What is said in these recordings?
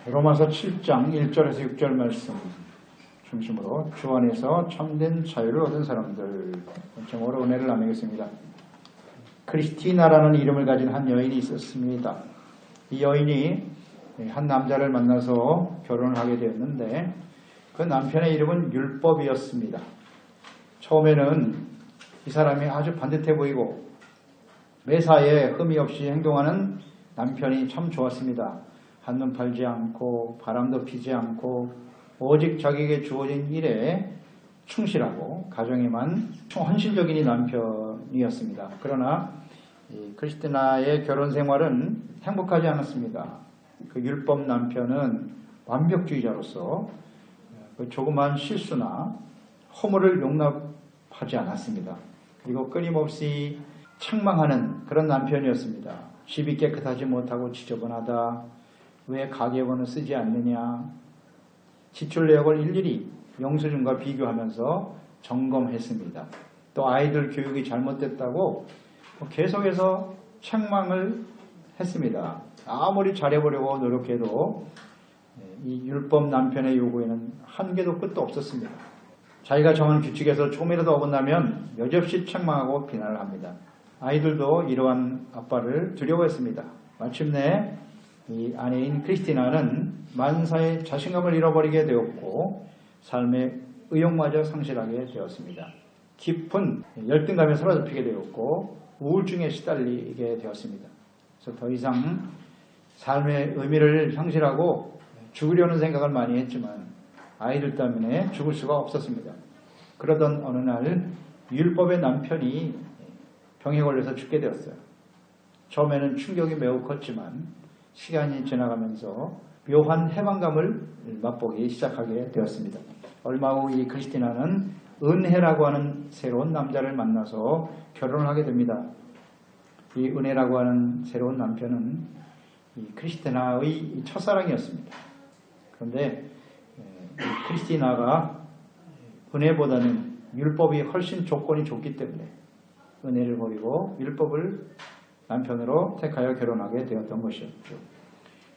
로마서 7장 1절에서 6절 말씀 중심으로 주 안에서 참된 자유를 얻은 사람들, 제목으로 은혜를 나누겠습니다. 크리스티나라는 이름을 가진 한 여인이 있었습니다. 이 여인이 한 남자를 만나서 결혼을 하게 되었는데 그 남편의 이름은 율법이었습니다. 처음에는 이 사람이 아주 반듯해 보이고 매사에 흠이 없이 행동하는 남편이 참 좋았습니다. 한눈 팔지 않고 바람도 피지 않고 오직 자기에게 주어진 일에 충실하고 가정에만 헌신적인 남편이었습니다. 그러나 이 크리스티나의 결혼 생활은 행복하지 않았습니다. 그 율법 남편은 완벽주의자로서 그 조그만 실수나 허물을 용납하지 않았습니다. 그리고 끊임없이 책망하는 그런 남편이었습니다. 집이 깨끗하지 못하고 지저분하다. 왜 가계번호 쓰지 않느냐. 지출 내역을 일일이 영수증과 비교하면서 점검했습니다. 또 아이들 교육이 잘못됐다고 계속해서 책망을 했습니다. 아무리 잘해보려고 노력해도 이 율법 남편의 요구에는 한계도 끝도 없었습니다. 자기가 정한 규칙에서 조금이라도 어긋나면 여지없이 책망하고 비난을 합니다. 아이들도 이러한 아빠를 두려워했습니다. 마침내 이 아내인 크리스티나는 만사에 자신감을 잃어버리게 되었고 삶의 의욕마저 상실하게 되었습니다. 깊은 열등감에 사로잡히게 되었고 우울증에 시달리게 되었습니다. 그래서 더 이상 삶의 의미를 상실하고 죽으려는 생각을 많이 했지만 아이들 때문에 죽을 수가 없었습니다. 그러던 어느 날 율법의 남편이 병에 걸려서 죽게 되었어요. 처음에는 충격이 매우 컸지만 시간이 지나가면서 묘한 해방감을 맛보기 시작하게 되었습니다. 얼마 후 이 크리스티나는 은혜라고 하는 새로운 남자를 만나서 결혼을 하게 됩니다. 이 은혜라고 하는 새로운 남편은 이 크리스티나의 첫사랑이었습니다. 그런데 이 크리스티나가 은혜보다는 율법이 훨씬 조건이 좋기 때문에 은혜를 버리고 율법을 남편으로 택하여 결혼하게 되었던 것이었죠.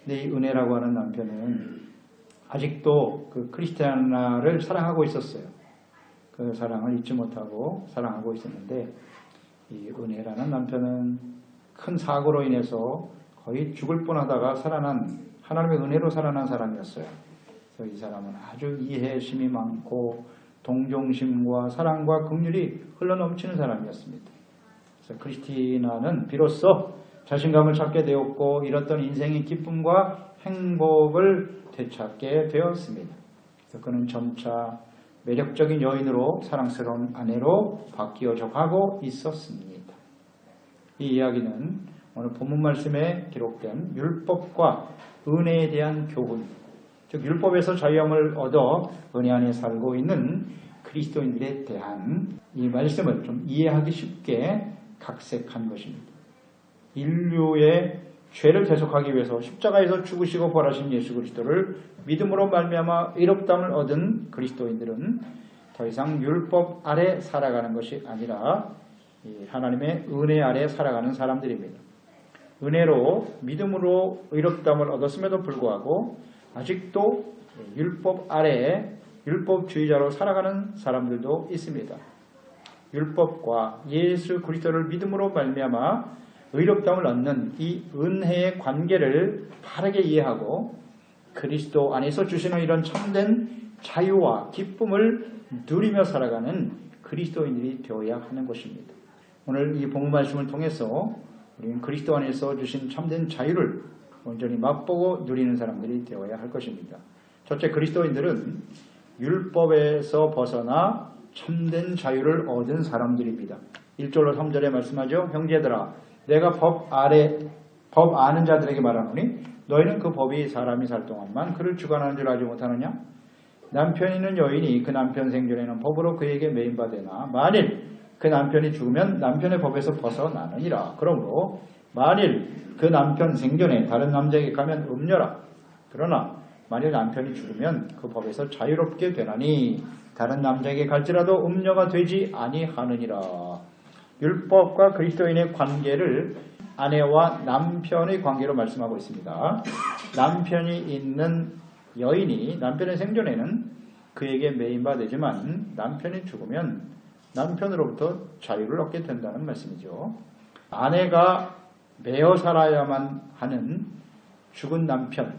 근데 이 은혜라고 하는 남편은 아직도 그 크리스티나를 사랑하고 있었어요. 그 사랑을 잊지 못하고 사랑하고 있었는데 이 은혜라는 남편은 큰 사고로 인해서 거의 죽을 뻔하다가 살아난 하나님의 은혜로 살아난 사람이었어요. 그래서 이 사람은 아주 이해심이 많고 동정심과 사랑과 긍휼이 흘러넘치는 사람이었습니다. 그래서 크리스티나는 비로소 자신감을 찾게 되었고 잃었던 인생의 기쁨과 행복을 되찾게 되었습니다. 그래서 그는 점차 매력적인 여인으로 사랑스러운 아내로 바뀌어져 가고 있었습니다. 이 이야기는 오늘 본문 말씀에 기록된 율법과 은혜에 대한 교훈, 즉 율법에서 자유함을 얻어 은혜 안에 살고 있는 그리스도인들에 대한 이 말씀을 좀 이해하기 쉽게 각색한 것입니다. 인류의 죄를 대속하기 위해서 십자가에서 죽으시고 부활하신 예수 그리스도를 믿음으로 말미암아 의롭다함을 얻은 그리스도인들은 더 이상 율법 아래 살아가는 것이 아니라 하나님의 은혜 아래 살아가는 사람들입니다. 은혜로 믿음으로 의롭다함을 얻었음에도 불구하고 아직도 율법 아래에 율법주의자로 살아가는 사람들도 있습니다. 율법과 예수 그리스도를 믿음으로 말미암아 의롭다함을 얻는 이 은혜의 관계를 바르게 이해하고 그리스도 안에서 주시는 이런 참된 자유와 기쁨을 누리며 살아가는 그리스도인들이 되어야 하는 것입니다. 오늘 이 본문 말씀을 통해서 우리는 그리스도 안에서 주신 참된 자유를 온전히 맛보고 누리는 사람들이 되어야 할 것입니다. 첫째, 그리스도인들은 율법에서 벗어나 참된 자유를 얻은 사람들입니다. 1절로 3절에 말씀하죠. 형제들아, 내가 법 아는 자들에게 말하노니 너희는 그 법이 사람이 살 동안만 그를 주관하는 줄 알지 못하느냐? 남편 있는 여인이 그 남편 생전에는 법으로 그에게 매인바되나 만일 그 남편이 죽으면 남편의 법에서 벗어나느니라. 그러므로 만일 그 남편 생전에 다른 남자에게 가면 음녀라. 그러나 만일 남편이 죽으면 그 법에서 자유롭게 되나니 다른 남자에게 갈지라도 음녀가 되지 아니하느니라. 율법과 그리스도인의 관계를 아내와 남편의 관계로 말씀하고 있습니다. 남편이 있는 여인이 남편의 생존에는 그에게 매인바 되지만 남편이 죽으면 남편으로부터 자유를 얻게 된다는 말씀이죠. 아내가 매어 살아야만 하는 죽은 남편,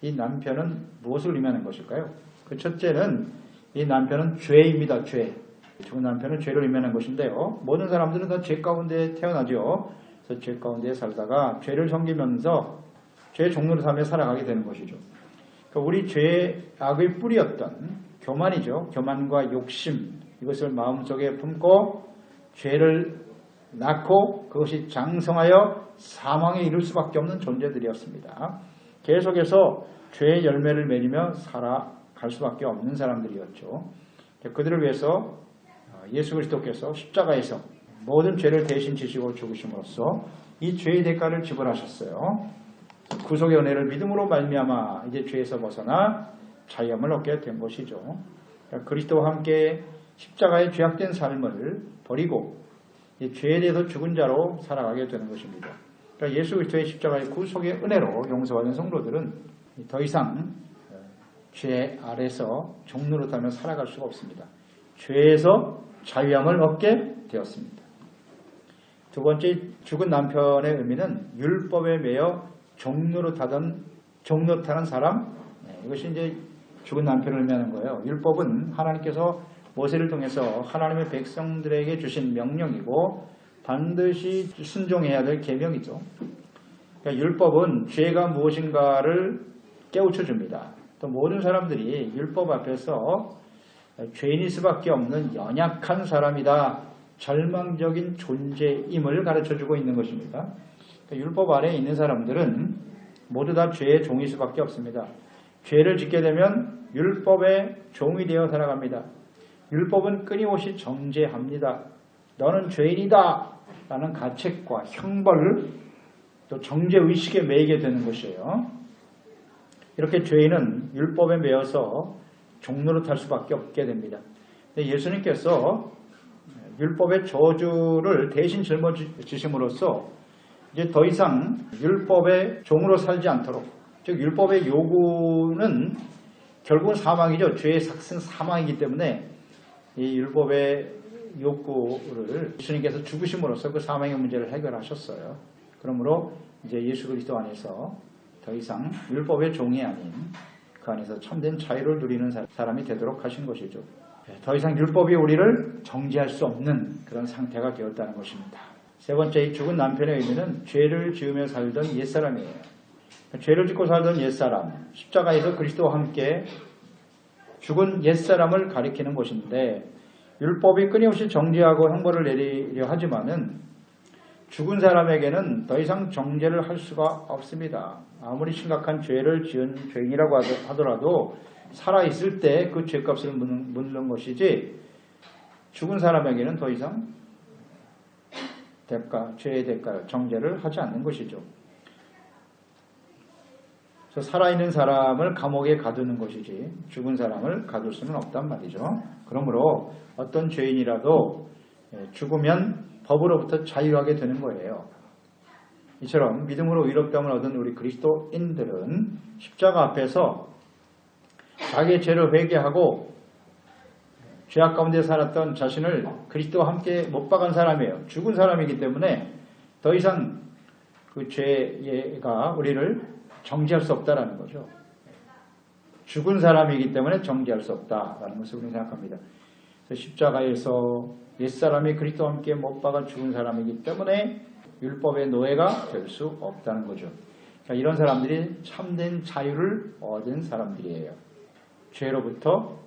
이 남편은 무엇을 의미하는 것일까요? 그 첫째는 이 남편은 죄입니다. 죄. 죽은 남편은 죄를 의미하는 것인데요. 모든 사람들은 다 죄 가운데 태어나죠. 그래서 죄 가운데 살다가 죄를 섬기면서 죄의 종로를 삼며 살아가게 되는 것이죠. 그러니까 우리 죄의 악의 뿌리였던 교만이죠. 교만과 욕심, 이것을 마음속에 품고 죄를 낳고 그것이 장성하여 사망에 이를 수밖에 없는 존재들이었습니다. 계속해서 죄의 열매를 맺으며 살아갈 수밖에 없는 사람들이었죠. 그들을 위해서 예수 그리스도께서 십자가에서 모든 죄를 대신 지시고 죽으심으로써 이 죄의 대가를 지불하셨어요. 구속의 은혜를 믿음으로 말미암아 이제 죄에서 벗어나 자유함을 얻게 된 것이죠. 그리스도와 함께 십자가의 죄악된 삶을 버리고 이 죄에 대해서 죽은 자로 살아가게 되는 것입니다. 그러니까 예수 그리스도의 십자가의 구속의 은혜로 용서받은 성도들은 더 이상 죄 아래서 종노릇하며 살아갈 수가 없습니다. 죄에서 자유함을 얻게 되었습니다. 두 번째, 죽은 남편의 의미는 율법에 매여 종노릇하는 사람, 이것이 이제 죽은 남편을 의미하는 거예요. 율법은 하나님께서 모세를 통해서 하나님의 백성들에게 주신 명령이고 반드시 순종해야 될 계명이죠. 그러니까 율법은 죄가 무엇인가를 깨우쳐 줍니다. 또 모든 사람들이 율법 앞에서 죄인일 수밖에 없는 연약한 사람이다, 절망적인 존재임을 가르쳐주고 있는 것입니다. 그러니까 율법 아래에 있는 사람들은 모두 다 죄의 종일 수밖에 없습니다. 죄를 짓게 되면 율법의 종이 되어 살아갑니다. 율법은 끊임없이 정죄합니다. 너는 죄인이다 라는 가책과 형벌을 또 정죄의식에 매이게 되는 것이에요. 이렇게 죄인은 율법에 매여서 종노릇할 수밖에 없게 됩니다. 예수님께서 율법의 저주를 대신 짊어지심으로써 이제 더 이상 율법의 종으로 살지 않도록, 즉 율법의 요구는 결국은 사망이죠. 죄의 삭은 사망이기 때문에 이 율법의 욕구를 예수님께서 죽으심으로써 그 사망의 문제를 해결하셨어요. 그러므로 이제 예수 그리스도 안에서 더 이상 율법의 종이 아닌 그 안에서 참된 자유를 누리는 사람이 되도록 하신 것이죠. 더 이상 율법이 우리를 정죄할 수 없는 그런 상태가 되었다는 것입니다. 세 번째, 이 죽은 남편의 의미는 죄를 지으며 살던 옛사람이에요. 죄를 짓고 살던 옛사람, 십자가에서 그리스도와 함께 죽은 옛사람을 가리키는 것인데, 율법이 끊임없이 정죄하고 형벌을 내리려 하지만은 죽은 사람에게는 더 이상 정죄를 할 수가 없습니다. 아무리 심각한 죄를 지은 죄인이라고 하더라도 살아있을 때 그 죄값을 묻는 것이지, 죽은 사람에게는 더 이상 죄의 대가, 정죄를 하지 않는 것이죠. 그래서 살아있는 사람을 감옥에 가두는 것이지 죽은 사람을 가둘 수는 없단 말이죠. 그러므로 어떤 죄인이라도 죽으면 법으로부터 자유하게 되는 거예요. 이처럼 믿음으로 의롭다함을 얻은 우리 그리스도인들은 십자가 앞에서 자기의 죄를 회개하고 죄악 가운데 살았던 자신을 그리스도와 함께 못 박은 사람이에요. 죽은 사람이기 때문에 더 이상 그 죄가 우리를 정죄할 수 없다라는 거죠. 죽은 사람이기 때문에 정죄할 수 없다라는 것을 우리는 생각합니다. 그래서 십자가에서 옛사람이 그리스도와 함께 못 박아 죽은 사람이기 때문에 율법의 노예가 될 수 없다는 거죠. 그러니까 이런 사람들이 참된 자유를 얻은 사람들이에요. 죄로부터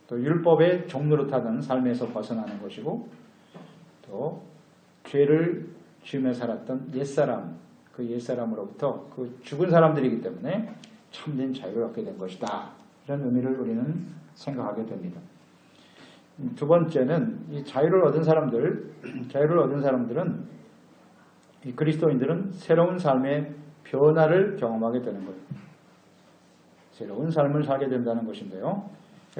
또 율법의 종노릇하던 삶에서 벗어나는 것이고, 또 죄를 지으며 살았던 옛사람, 그 옛사람으로부터 그 죽은 사람들이기 때문에 참된 자유를 얻게 된 것이다. 이런 의미를 우리는 생각하게 됩니다. 두 번째는 이 자유를 얻은 사람들은 이 그리스도인들은 새로운 삶의 변화를 경험하게 되는 거예요. 새로운 삶을 살게 된다는 것인데요.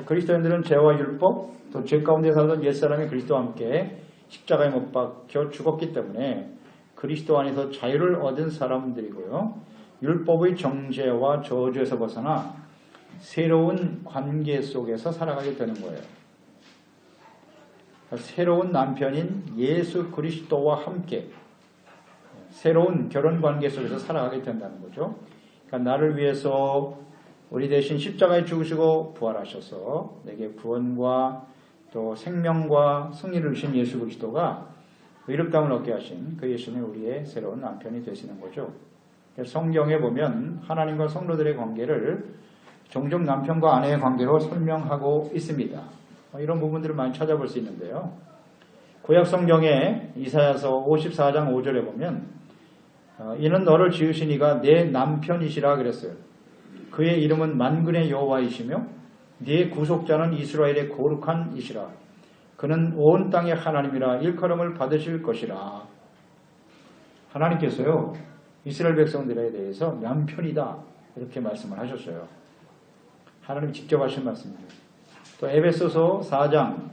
그리스도인들은 죄와 율법, 또 죄 가운데 살던 옛사람이 그리스도와 함께 십자가에 못 박혀 죽었기 때문에 그리스도 안에서 자유를 얻은 사람들이고요. 율법의 정죄와 저주에서 벗어나 새로운 관계 속에서 살아가게 되는 거예요. 새로운 남편인 예수 그리스도와 함께 새로운 결혼 관계 속에서 살아가게 된다는 거죠. 그러니까 나를 위해서 우리 대신 십자가에 죽으시고 부활하셔서 내게 구원과 또 생명과 승리를 주신 예수 그리스도가 의롭다함을 얻게 하신 그 예수님이 우리의 새로운 남편이 되시는 거죠. 성경에 보면 하나님과 성도들의 관계를 종종 남편과 아내의 관계로 설명하고 있습니다. 이런 부분들을 많이 찾아볼 수 있는데요. 구약 성경에 이사야서 54장 5절에 보면 이는 너를 지으신 이가 내 남편이시라 그랬어요. 그의 이름은 만군의 여호와이시며 네 구속자는 이스라엘의 거룩한 이시라. 그는 온 땅의 하나님이라 일컬음을 받으실 것이라. 하나님께서요 이스라엘 백성들에 대해서 남편이다 이렇게 말씀을 하셨어요. 하나님이 직접 하신 말씀이에요. 또 에베소서 4장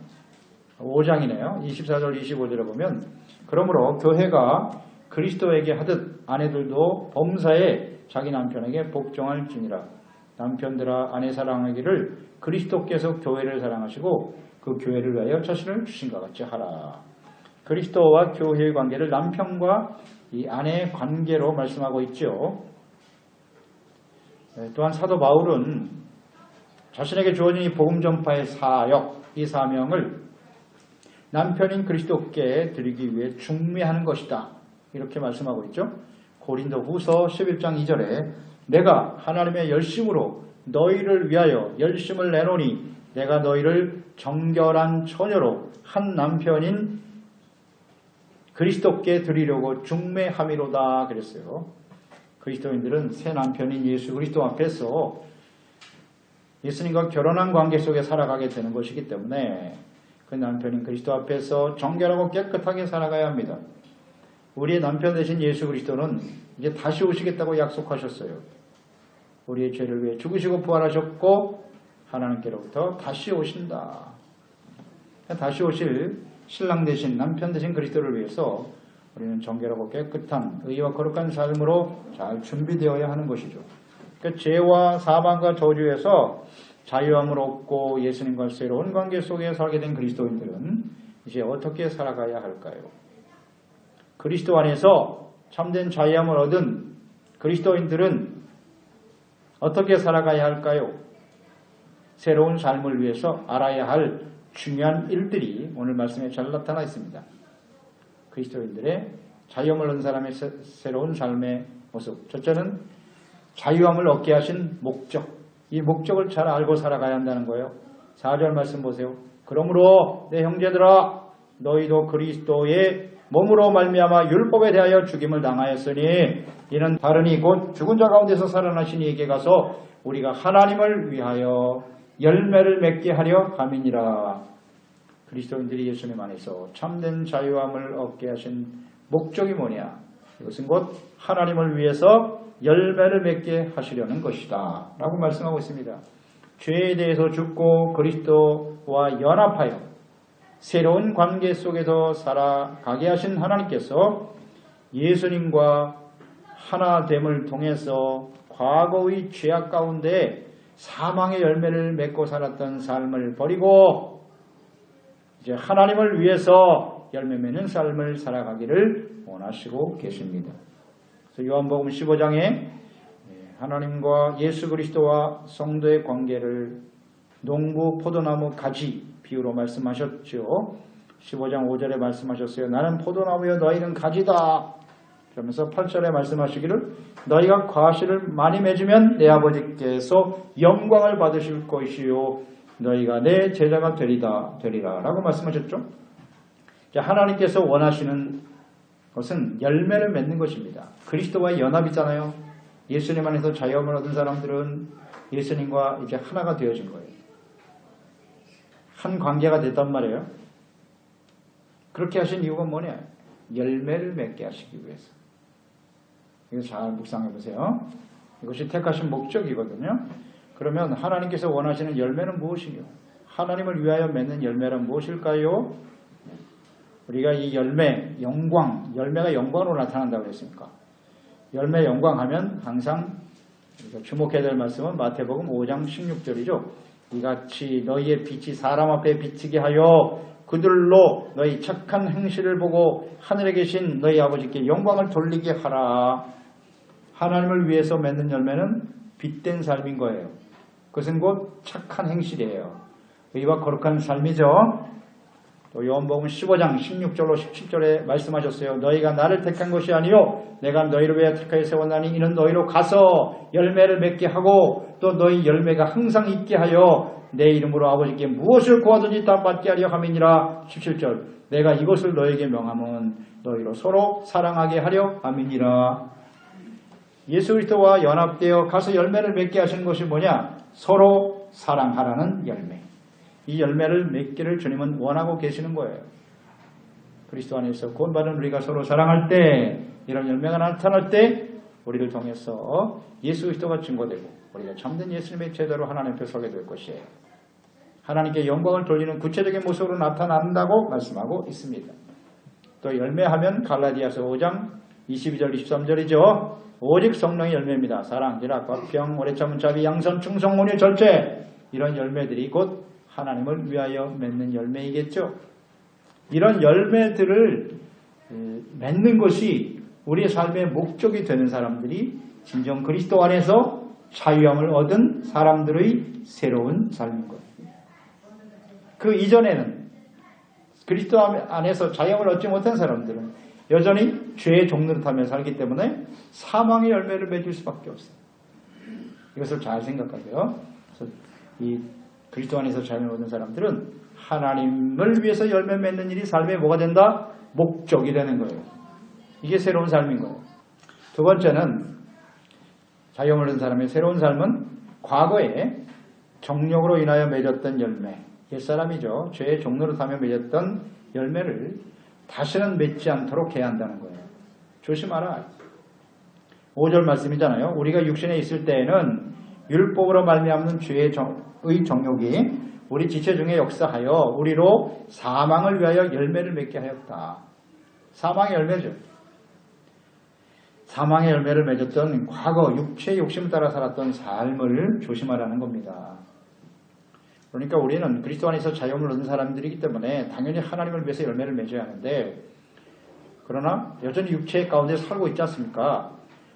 5장이네요. 24절 25절에 보면 그러므로 교회가 그리스도에게 하듯 아내들도 범사에 자기 남편에게 복종할지니라. 남편들아 아내 사랑하기를 그리스도께서 교회를 사랑하시고 그 교회를 위하여 자신을 주신 것 같이 하라. 그리스도와 교회의 관계를 남편과 이 아내의 관계로 말씀하고 있죠. 또한 사도 바울은 자신에게 주어진 이 복음 전파의 사역, 이 사명을 남편인 그리스도께 드리기 위해 중매하는 것이다. 이렇게 말씀하고 있죠. 고린도 후서 11장 2절에 내가 하나님의 열심으로 너희를 위하여 열심을 내노니 내가 너희를 정결한 처녀로 한 남편인 그리스도께 드리려고 중매함이로다 그랬어요. 그리스도인들은 새 남편인 예수 그리스도 앞에서 예수님과 결혼한 관계 속에 살아가게 되는 것이기 때문에 그 남편인 그리스도 앞에서 정결하고 깨끗하게 살아가야 합니다. 우리의 남편 되신 예수 그리스도는 이제 다시 오시겠다고 약속하셨어요. 우리의 죄를 위해 죽으시고 부활하셨고 하나님께로부터 다시 오신다. 다시 오실 신랑 되신 남편 되신 그리스도를 위해서 우리는 정결하고 깨끗한 의와 거룩한 삶으로 잘 준비되어야 하는 것이죠. 그러니까 죄와 사망과 저주에서 자유함을 얻고 예수님과 새로운 관계 속에 살게 된 그리스도인들은 이제 어떻게 살아가야 할까요? 그리스도 안에서 참된 자유함을 얻은 그리스도인들은 어떻게 살아가야 할까요? 새로운 삶을 위해서 알아야 할 중요한 일들이 오늘 말씀에 잘 나타나 있습니다. 그리스도인들의 자유함을 얻은 사람의 새로운 삶의 모습. 첫째는 자유함을 얻게 하신 목적. 이 목적을 잘 알고 살아가야 한다는 거예요. 4절 말씀 보세요. 그러므로 내 형제들아 너희도 그리스도의 몸으로 말미암아 율법에 대하여 죽임을 당하였으니 이는 다르니 곧 죽은 자 가운데서 살아나신 이에게 가서 우리가 하나님을 위하여 열매를 맺게 하려 함이니라. 그리스도인들이 예수님 안에서 참된 자유함을 얻게 하신 목적이 뭐냐? 이것은 곧 하나님을 위해서 열매를 맺게 하시려는 것이다 라고 말씀하고 있습니다. 죄에 대해서 죽고 그리스도와 연합하여 새로운 관계 속에서 살아가게 하신 하나님께서 예수님과 하나됨을 통해서 과거의 죄악 가운데 사망의 열매를 맺고 살았던 삶을 버리고 이제 하나님을 위해서 열매 맺는 삶을 살아가기를 원하시고 계십니다. 그래서 요한복음 15장에 하나님과 예수 그리스도와 성도의 관계를 농부 포도나무 가지 비유로 말씀하셨죠. 15장 5절에 말씀하셨어요. 나는 포도나무여 너희는 가지다. 그러면서 8절에 말씀하시기를 너희가 과실을 많이 맺으면 내 아버지께서 영광을 받으실 것이요 너희가 내 제자가 되리라 라고 말씀하셨죠. 하나님께서 원하시는 것은 열매를 맺는 것입니다. 그리스도와의 연합이잖아요. 예수님 안에서 자유함을 얻은 사람들은 예수님과 이제 하나가 되어진 거예요. 한 관계가 됐단 말이에요. 그렇게 하신 이유가 뭐냐? 열매를 맺게 하시기 위해서. 이거 잘 묵상해 보세요. 이것이 택하신 목적이거든요. 그러면 하나님께서 원하시는 열매는 무엇이요? 하나님을 위하여 맺는 열매는 무엇일까요? 우리가 이 열매, 영광, 열매가 영광으로 나타난다고 했습니까? 열매 영광하면 항상 주목해야 될 말씀은 마태복음 5장 16절이죠. 이같이 너희의 빛이 사람 앞에 비치게 하여 그들로 너희 착한 행실을 보고 하늘에 계신 너희 아버지께 영광을 돌리게 하라. 하나님을 위해서 맺는 열매는 빛된 삶인 거예요. 그것은 곧 착한 행실이에요. 의와 거룩한 삶이죠. 또 요한복음 15장 16절로 17절에 말씀하셨어요. 너희가 나를 택한 것이 아니요 내가 너희를 위하여 택하여 세웠나니 이는 너희로 가서 열매를 맺게 하고 또 너희 열매가 항상 있게 하여 내 이름으로 아버지께 무엇을 구하든지 다 받게 하려 함이니라. 17절 내가 이것을 너희에게 명함은 너희로 서로 사랑하게 하려 함이니라. 예수 그리스도와 연합되어 가서 열매를 맺게 하신 것이 뭐냐? 서로 사랑하라는 열매. 이 열매를 맺기를 주님은 원하고 계시는 거예요. 그리스도 안에서 구원받은 우리가 서로 사랑할 때 이런 열매가 나타날 때 우리를 통해서 예수 그리스도가 증거되고 우리가 참된 예수님의 제자로 하나님 앞에 서게 될 것이에요. 하나님께 영광을 돌리는 구체적인 모습으로 나타난다고 말씀하고 있습니다. 또 열매하면 갈라디아서 5장 22절 23절이죠. 오직 성령의 열매입니다. 사랑, 희락, 화평, 오래 참은 자비, 양선, 충성, 온유, 절제 이런 열매들이 곧 하나님을 위하여 맺는 열매이겠죠. 이런 열매들을 맺는 것이 우리의 삶의 목적이 되는 사람들이 진정 그리스도 안에서 자유함을 얻은 사람들의 새로운 삶인 거예요. 그 이전에는 그리스도 안에서 자유함을 얻지 못한 사람들은 여전히 죄의 종노릇하며 살기 때문에 사망의 열매를 맺을 수밖에 없어요. 이것을 잘 생각하세요. 그래서 이 그리스도 안에서 자유함을 얻은 사람들은 하나님을 위해서 열매 맺는 일이 삶에 뭐가 된다? 목적이 되는 거예요. 이게 새로운 삶인 거예요. 두 번째는 자유함을 얻은 사람의 새로운 삶은 과거에 정욕으로 인하여 맺었던 열매, 옛사람이죠. 죄의 종노릇하며 맺었던 열매를 다시는 맺지 않도록 해야 한다는 거예요. 조심하라. 5절 말씀이잖아요. 우리가 육신에 있을 때에는 율법으로 말미암는 죄의 정욕이 우리 지체 중에 역사하여 우리로 사망을 위하여 열매를 맺게 하였다. 사망의 열매죠. 사망의 열매를 맺었던 과거 육체의 욕심을 따라 살았던 삶을 조심하라는 겁니다. 그러니까 우리는 그리스도 안에서 자유함을 얻은 사람들이기 때문에 당연히 하나님을 위해서 열매를 맺어야 하는데, 그러나 여전히 육체 가운데 살고 있지 않습니까?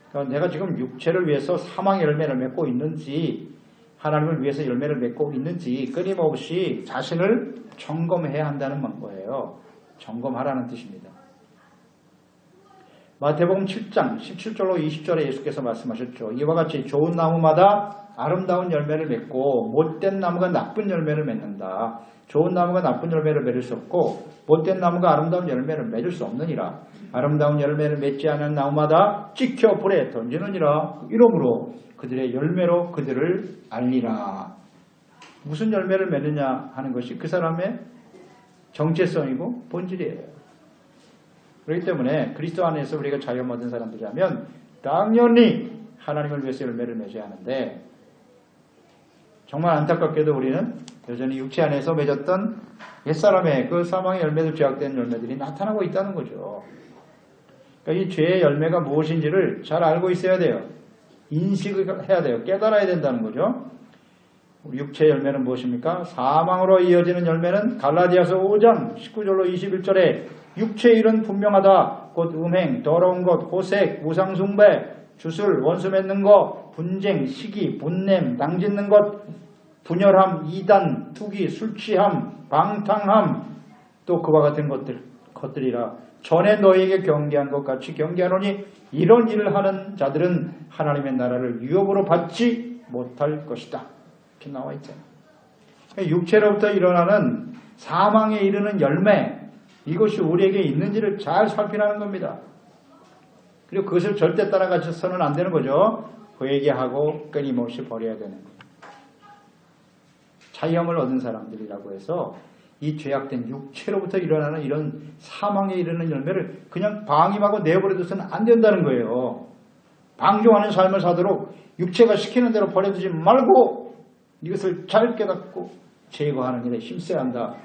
그러니까 내가 지금 육체를 위해서 사망의 열매를 맺고 있는지 하나님을 위해서 열매를 맺고 있는지 끊임없이 자신을 점검해야 한다는 거예요. 점검하라는 뜻입니다. 마태복음 7장 17절로 20절에 예수께서 말씀하셨죠. 이와 같이 좋은 나무마다 아름다운 열매를 맺고 못된 나무가 나쁜 열매를 맺는다. 좋은 나무가 나쁜 열매를 맺을 수 없고 못된 나무가 아름다운 열매를 맺을 수 없느니라. 아름다운 열매를 맺지 않은 나무마다 찍혀 불에 던지느니라. 이러므로 그들의 열매로 그들을 알리라. 무슨 열매를 맺느냐 하는 것이 그 사람의 정체성이고 본질이에요. 그렇기 때문에 그리스도 안에서 우리가 자유함 얻은 사람들이라면 당연히 하나님을 위해서 열매를 맺어야 하는데, 정말 안타깝게도 우리는 여전히 육체 안에서 맺었던 옛사람의 그 사망의 열매들, 죄악된 열매들이 나타나고 있다는 거죠. 그러니까 이 죄의 열매가 무엇인지를 잘 알고 있어야 돼요. 인식을 해야 돼요. 깨달아야 된다는 거죠. 육체의 열매는 무엇입니까? 사망으로 이어지는 열매는 갈라디아서 5장 19절로 21절에 육체의 일은 분명하다. 곧 음행, 더러운 것, 호색, 우상숭배, 주술, 원수 맺는 것, 분쟁, 시기, 분냄, 낭짓는 것, 분열함, 이단, 투기, 술취함, 방탕함, 또 그와 같은 것들이라. 전에 너희에게 경계한 것 같이 경계하노니 이런 일을 하는 자들은 하나님의 나라를 유업으로 받지 못할 것이다. 이렇게 나와 있잖아요. 육체로부터 일어나는 사망에 이르는 열매, 이것이 우리에게 있는지를 잘 살피라는 겁니다. 그리고 그것을 절대 따라가서는 안 되는 거죠. 회개하고 끊임없이 버려야 되는 거예요. 자유함을 얻은 사람들이라고 해서 이 죄악된 육체로부터 일어나는 이런 사망에 이르는 열매를 그냥 방임하고 내버려둬서는 안 된다는 거예요. 방종하는 삶을 사도록 육체가 시키는 대로 버려두지 말고 이것을 잘 깨닫고 제거하는 일에 힘써야 한다.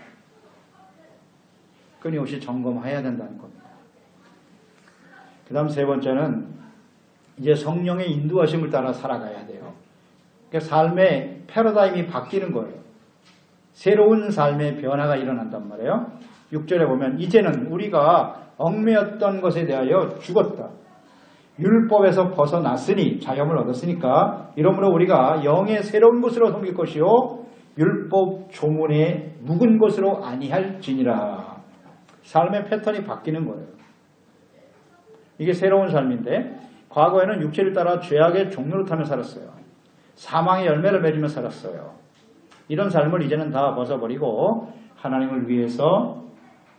끊임없이 점검해야 된다는 겁니다. 그 다음 세 번째는 이제 성령의 인도하심을 따라 살아가야 돼요. 그러니까 삶의 패러다임이 바뀌는 거예요. 새로운 삶의 변화가 일어난단 말이에요. 6절에 보면 이제는 우리가 얽매였던 것에 대하여 죽었다. 율법에서 벗어났으니 자유함을 얻었으니까 이러므로 우리가 영의 새로운 것으로 섬길 것이요 율법 조문에 묵은 것으로 아니할지니라. 삶의 패턴이 바뀌는 거예요. 이게 새로운 삶인데 과거에는 육체를 따라 죄악의 종로를 타며 살았어요. 사망의 열매를 맺으며 살았어요. 이런 삶을 이제는 다 벗어버리고 하나님을 위해서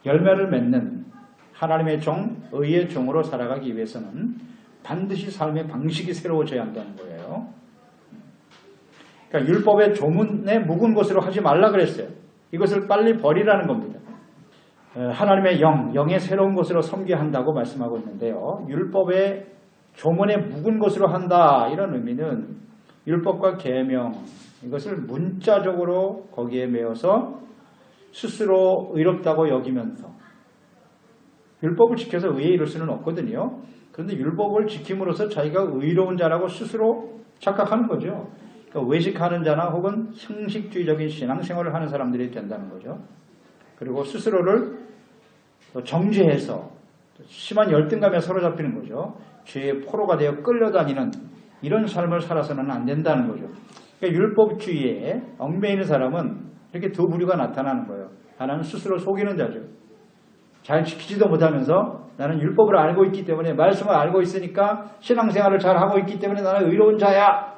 열매를 맺는 하나님의 종, 의의 종으로 살아가기 위해서는 반드시 삶의 방식이 새로워져야 한다는 거예요. 그러니까 율법의 조문에 묵은 것으로 하지 말라 그랬어요. 이것을 빨리 버리라는 겁니다. 하나님의 영의 새로운 것으로 섬겨야 한다고 말씀하고 있는데요. 율법의 조문에 묵은 것으로 한다 이런 의미는 율법과 계명 이것을 문자적으로 거기에 매어서 스스로 의롭다고 여기면서 율법을 지켜서 의에 이를 수는 없거든요. 그런데 율법을 지킴으로써 자기가 의로운 자라고 스스로 착각하는 거죠. 그러니까 외식하는 자나 혹은 형식주의적인 신앙생활을 하는 사람들이 된다는 거죠. 그리고 스스로를 정죄해서 심한 열등감에 사로잡히는 거죠. 죄의 포로가 되어 끌려다니는 이런 삶을 살아서는 안 된다는 거죠. 그러니까 율법주의에 얽매이는 사람은 이렇게 두 부류가 나타나는 거예요. 하나는 스스로 속이는 자죠. 잘 지키지도 못하면서 나는 율법을 알고 있기 때문에 말씀을 알고 있으니까 신앙생활을 잘 하고 있기 때문에 나는 의로운 자야.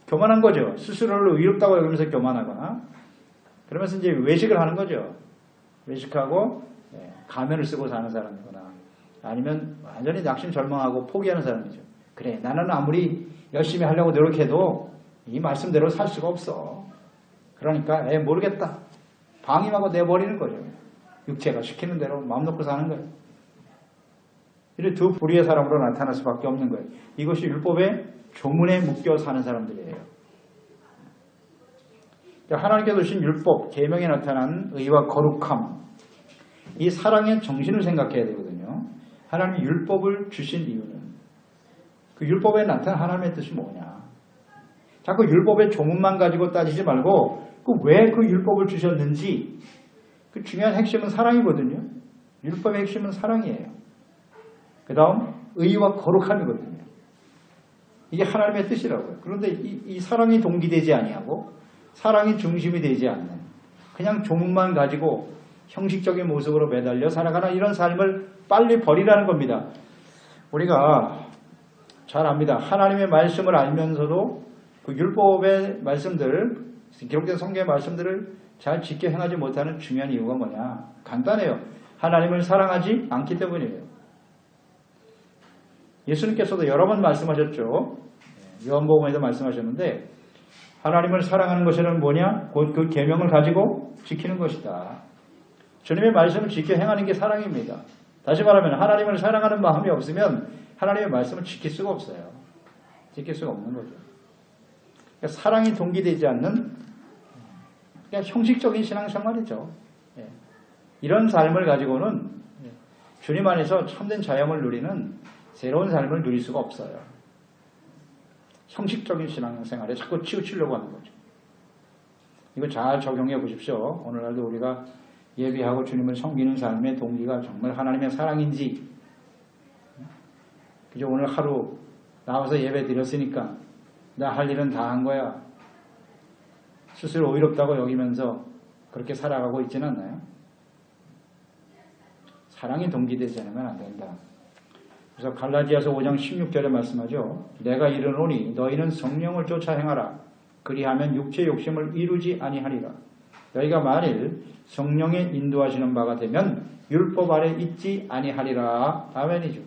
교만한 거죠. 스스로를 의롭다고 여기면서 교만하거나 그러면서 이제 외식을 하는 거죠. 외식하고 가면을 쓰고 사는 사람이거나 아니면 완전히 낙심절망하고 포기하는 사람이죠. 그래 나는 아무리 열심히 하려고 노력해도 이 말씀대로 살 수가 없어. 그러니까 모르겠다. 방임하고 내버리는 거죠. 육체가 시키는 대로 마음 놓고 사는 거예요. 이렇게 두 부류의 사람으로 나타날 수밖에 없는 거예요. 이것이 율법의 조문에 묶여 사는 사람들이에요. 하나님께서 주신 율법, 계명에 나타난 의와 거룩함, 이 사랑의 정신을 생각해야 되거든요. 하나님이 율법을 주신 이유는 그 율법에 나타난 하나님의 뜻이 뭐냐. 자꾸 율법의 조문만 가지고 따지지 말고 왜 그 율법을 주셨는지 그 중요한 핵심은 사랑이거든요. 율법의 핵심은 사랑이에요. 그 다음 의와 거룩함이거든요. 이게 하나님의 뜻이라고요. 그런데 이 사랑이 동기되지 아니하고 사랑이 중심이 되지 않는 그냥 조문만 가지고 형식적인 모습으로 매달려 살아가는 이런 삶을 빨리 버리라는 겁니다. 우리가 잘 압니다. 하나님의 말씀을 알면서도 그 율법의 말씀들, 기록된 성경의 말씀들을 잘 지켜 행하지 못하는 중요한 이유가 뭐냐? 간단해요. 하나님을 사랑하지 않기 때문이에요. 예수님께서도 여러 번 말씀하셨죠. 요한복음에도 말씀하셨는데 하나님을 사랑하는 것은 뭐냐? 곧 그 계명을 가지고 지키는 것이다. 주님의 말씀을 지켜 행하는 게 사랑입니다. 다시 말하면 하나님을 사랑하는 마음이 없으면 하나님의 말씀을 지킬 수가 없어요. 지킬 수가 없는 거죠. 그러니까 사랑이 동기되지 않는 그냥 형식적인 신앙생활이죠. 이런 삶을 가지고는 주님 안에서 참된 자유함을 누리는 새로운 삶을 누릴 수가 없어요. 형식적인 신앙생활에 자꾸 치우치려고 하는 거죠. 이거 잘 적용해 보십시오. 오늘날도 우리가 예배하고 주님을 섬기는 삶의 동기가 정말 하나님의 사랑인지 그저 오늘 하루 나와서 예배 드렸으니까 나 할 일은 다 한 거야. 스스로 의롭다고 여기면서 그렇게 살아가고 있지는 않나요? 사랑이 동기되지 않으면 안 된다. 그래서 갈라디아서 5장 16절에 말씀하죠. 내가 이르노니 너희는 성령을 쫓아 행하라. 그리하면 육체의 욕심을 이루지 아니하리라. 너희가 만일 성령의 인도하시는 바가 되면 율법 아래 있지 아니하리라. 아멘이죠.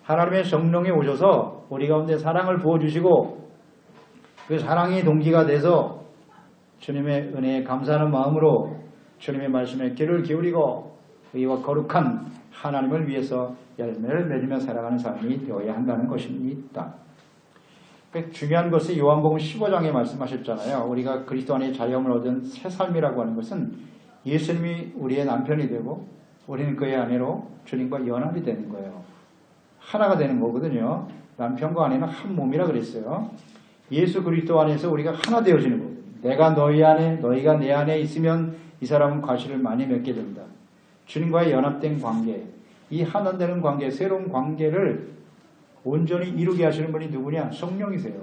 하나님의 성령이 오셔서 우리 가운데 사랑을 부어주시고 그 사랑이 동기가 돼서 주님의 은혜에 감사하는 마음으로 주님의 말씀에 귀를 기울이고 의와 거룩한 하나님을 위해서 열매를 맺으며 살아가는 삶이 되어야 한다는 것입니다. 중요한 것이 요한복음 15장에 말씀하셨잖아요. 우리가 그리스도 안에 자유함을 얻은 새 삶이라고 하는 것은 예수님이 우리의 남편이 되고 우리는 그의 아내로 주님과 연합이 되는 거예요. 하나가 되는 거거든요. 남편과 아내는 한 몸이라 그랬어요. 예수 그리스도 안에서 우리가 하나 되어지는 거거든요. 내가 너희 안에, 너희가 내 안에 있으면 이 사람은 과실을 많이 맺게 된다. 주님과의 연합된 관계, 이 하나 되는 관계, 새로운 관계를 온전히 이루게 하시는 분이 누구냐? 성령이세요.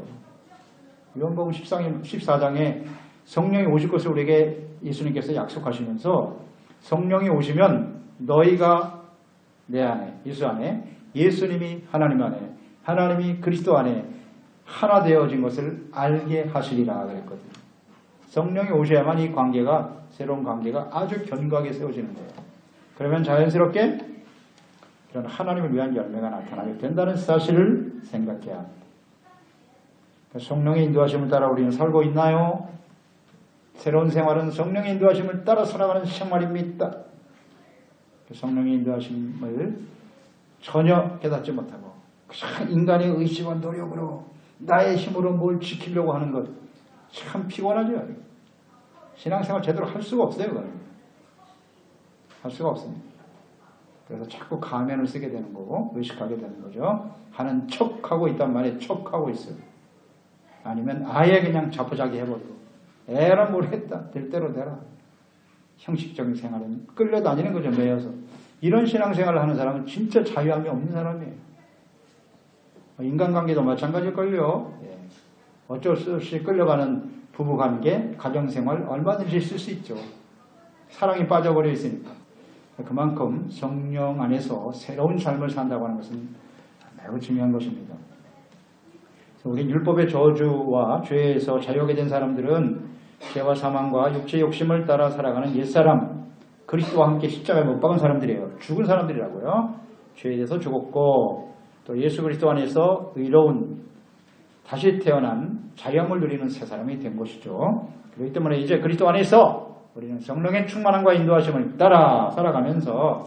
요한복음 14장에 성령이 오실 것을 우리에게 예수님께서 약속하시면서 성령이 오시면 너희가 내 안에, 예수 안에, 예수님이 하나님 안에, 하나님이 그리스도 안에 하나 되어진 것을 알게 하시리라 그랬거든요. 성령이 오셔야만 이 관계가, 새로운 관계가 아주 견고하게 세워지는 거예요. 그러면 자연스럽게 이런 하나님을 위한 열매가 나타나게 된다는 사실을 생각해야 합니다. 성령의 인도하심을 따라 우리는 살고 있나요? 새로운 생활은 성령의 인도하심을 따라 살아가는 생활입니다. 성령의 인도하심을 전혀 깨닫지 못하고 인간의 의지와 노력으로 나의 힘으로 뭘 지키려고 하는 것 참 피곤하죠. 신앙생활 제대로 할 수가 없어요. 할 수가 없습니다. 그래서 자꾸 가면을 쓰게 되는 거고 의식하게 되는 거죠. 하는 척하고 있단 말이에요. 척하고 있어요. 아니면 아예 그냥 자포자기 해버리고 에라 모르겠다. 될 대로 되라. 형식적인 생활은 끌려다니는 거죠. 매여서. 이런 신앙생활을 하는 사람은 진짜 자유함이 없는 사람이에요. 인간관계도 마찬가지일걸요. 예. 어쩔 수 없이 끌려가는 부부관계, 가정생활 얼마든지 쓸 수 있죠. 사랑이 빠져버려 있으니까. 그만큼 성령 안에서 새로운 삶을 산다고 하는 것은 매우 중요한 것입니다. 우리 율법의 저주와 죄에서 자유하게 된 사람들은 죄와 사망과 육체의 욕심을 따라 살아가는 옛사람, 그리스도와 함께 십자가에 못 박은 사람들이에요. 죽은 사람들이라고요. 죄에 대해서 죽었고 또 예수 그리스도 안에서 의로운 다시 태어난 자유함을 누리는 새 사람이 된 것이죠. 그렇기 때문에 이제 그리스도 안에서 우리는 성령의 충만함과 인도하심을 따라 살아가면서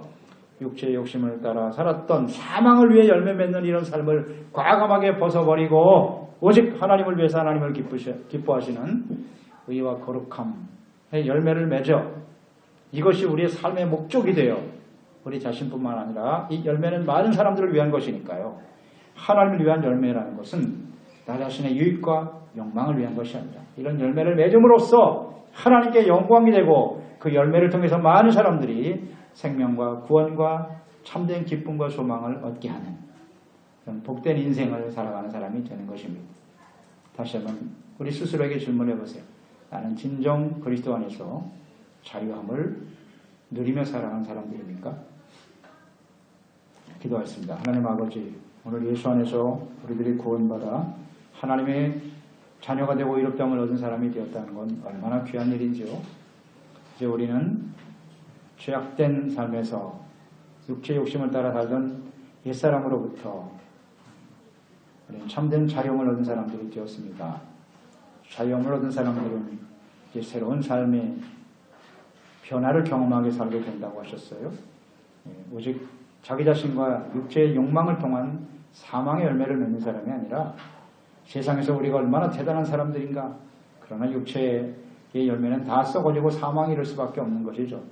육체의 욕심을 따라 살았던 사망을 위해 열매 맺는 이런 삶을 과감하게 벗어버리고 오직 하나님을 위해서 하나님을 기뻐하시는 의와 거룩함의 열매를 맺어 이것이 우리의 삶의 목적이 되어 우리 자신뿐만 아니라 이 열매는 많은 사람들을 위한 것이니까요. 하나님을 위한 열매라는 것은 나 자신의 유익과 욕망을 위한 것이 아니라 이런 열매를 맺음으로써 하나님께 영광이 되고 그 열매를 통해서 많은 사람들이 생명과 구원과 참된 기쁨과 소망을 얻게 하는 그런 복된 인생을 살아가는 사람이 되는 것입니다. 다시 한번 우리 스스로에게 질문해 보세요. 나는 진정 그리스도 안에서 자유함을 누리며 살아가는 사람들입니까? 기도하겠습니다. 하나님 아버지, 오늘 예수 안에서 우리들이 구원받아 하나님의 자녀가 되고 의롭다함을 얻은 사람이 되었다는 건 얼마나 귀한 일인지요. 이제 우리는 죄악된 삶에서 육체의 욕심을 따라 살던 옛사람으로부터 우리는 참된 자유함을 얻은 사람들이 되었습니다. 자유함을 얻은 사람들은 이제 새로운 삶의 변화를 경험하게 살게 된다고 하셨어요. 오직 자기 자신과 육체의 욕망을 통한 사망의 열매를 맺는 사람이 아니라 세상에서 우리가 얼마나 대단한 사람들인가. 그러나 육체의 열매는 다 썩어지고 사망이 이를 수밖에 없는 것이죠.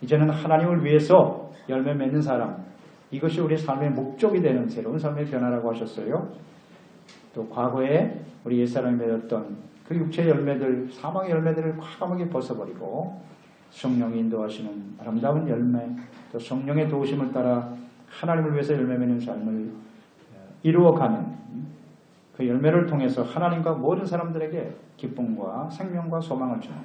이제는 하나님을 위해서 열매 맺는 사람, 이것이 우리 삶의 목적이 되는 새로운 삶의 변화라고 하셨어요. 또 과거에 우리 옛사람이 맺었던 그 육체의 열매들, 사망의 열매들을 과감하게 벗어버리고 성령이 인도하시는 아름다운 열매, 또 성령의 도우심을 따라 하나님을 위해서 열매 맺는 삶을 이루어가는 그 열매를 통해서 하나님과 모든 사람들에게 기쁨과 생명과 소망을 주는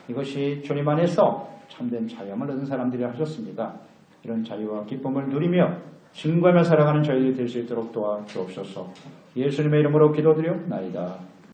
이것이 주님 안에서 참된 자유함을 얻은 사람들이 하셨습니다. 이런 자유와 기쁨을 누리며 증거하며 살아가는 저희들이 될 수 있도록 도와주옵소서. 예수님의 이름으로 기도드리옵나이다.